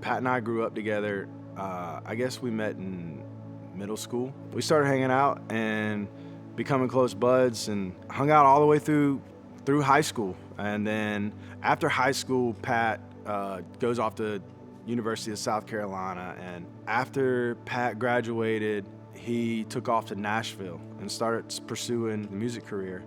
Pat and I grew up together. I guess we met in middle school. We started hanging out and becoming close buds and hung out all the way through high school. And then after high school, Pat goes off to University of South Carolina. And after Pat graduated, he took off to Nashville and started pursuing the music career.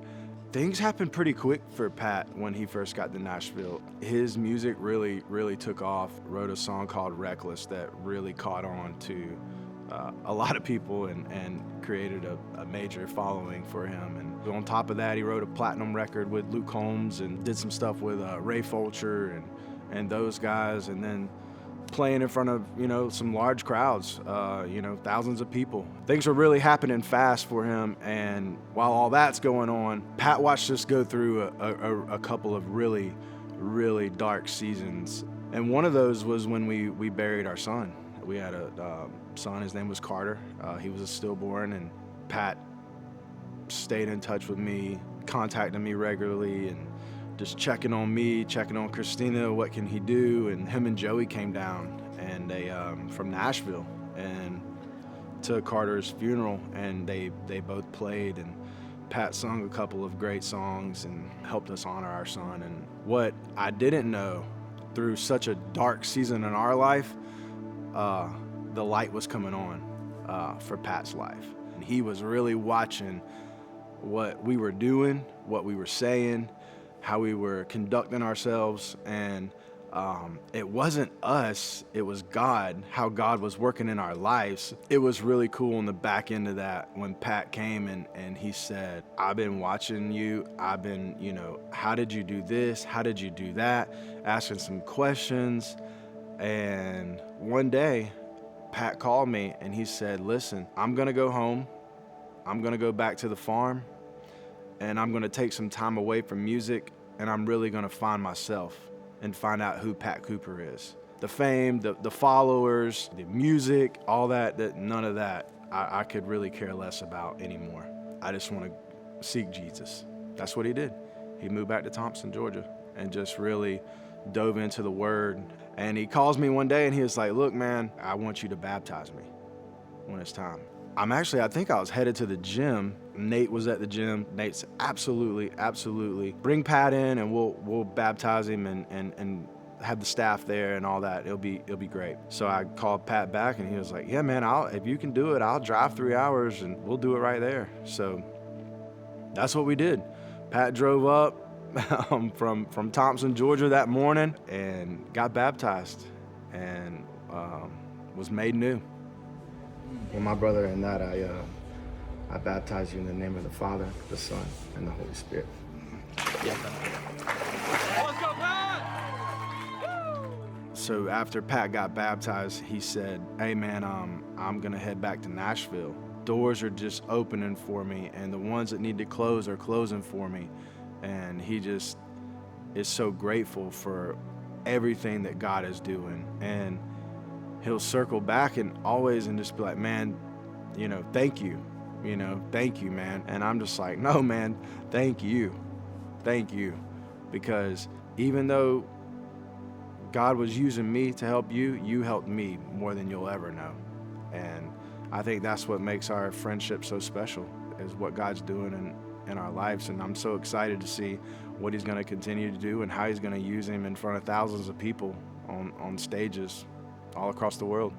Things happened pretty quick for Pat when he first got to Nashville. His music really took off. Wrote a song called Reckless that really caught on to a lot of people and created a major following for him. And on top of that, he wrote a platinum record with Luke Combs and did some stuff with Ray Fulcher and those guys, and then playing in front of, some large crowds, thousands of people. Things were really happening fast for him, and while all that's going on, Pat watched us go through a couple of really dark seasons. And one of those was when we buried our son. We had a son, his name was Carter. He was a stillborn, and Pat stayed in touch with me, contacted me regularly, and just checking on me, checking on Christina, what can he do? And him and Joey came down and they from Nashville and to Carter's funeral, and they both played, and Pat sung a couple of great songs and helped us honor our son. And what I didn't know, through such a dark season in our life, the light was coming on for Pat's life. And he was really watching what we were doing, what we were saying, how we were conducting ourselves, and it wasn't us, it was God, how God was working in our lives. It was really cool on the back end of that when Pat came and he said, I've been watching you, I've been, how did you do this? How did you do that? Asking some questions. And one day, Pat called me and he said, listen, I'm gonna go home, I'm gonna go back to the farm, and I'm gonna take some time away from music, and I'm really gonna find myself and find out who Pat Cooper is. The fame, the followers, the music, all that none of that I could really care less about anymore. I just wanna seek Jesus. That's what he did. He moved back to Thompson, Georgia, and just really dove into the word. And he calls me one day and he was like, look, man, I want you to baptize me when it's time. I think I was headed to the gym. Nate was at the gym. Nate's absolutely. Bring Pat in and we'll baptize him and have the staff there and all that. It'll be great. So I called Pat back and he was like, yeah, man, if you can do it, I'll drive 3 hours and we'll do it right there. So that's what we did. Pat drove up from Thompson, Georgia that morning and got baptized and was made new. Well, my brother and that, I baptize you in the name of the Father, the Son, and the Holy Spirit. Yeah. Let's go, Pat! So after Pat got baptized, he said, hey man, I'm gonna head back to Nashville. Doors are just opening for me, and the ones that need to close are closing for me. And he just is so grateful for everything that God is doing. And he'll circle back and just be like, man, thank you, man. And I'm just like, no, man, thank you. Because even though God was using me to help you, you helped me more than you'll ever know. And I think that's what makes our friendship so special, is what God's doing in our lives. And I'm so excited to see what he's going to continue to do and how he's going to use him in front of thousands of people on stages all across the world.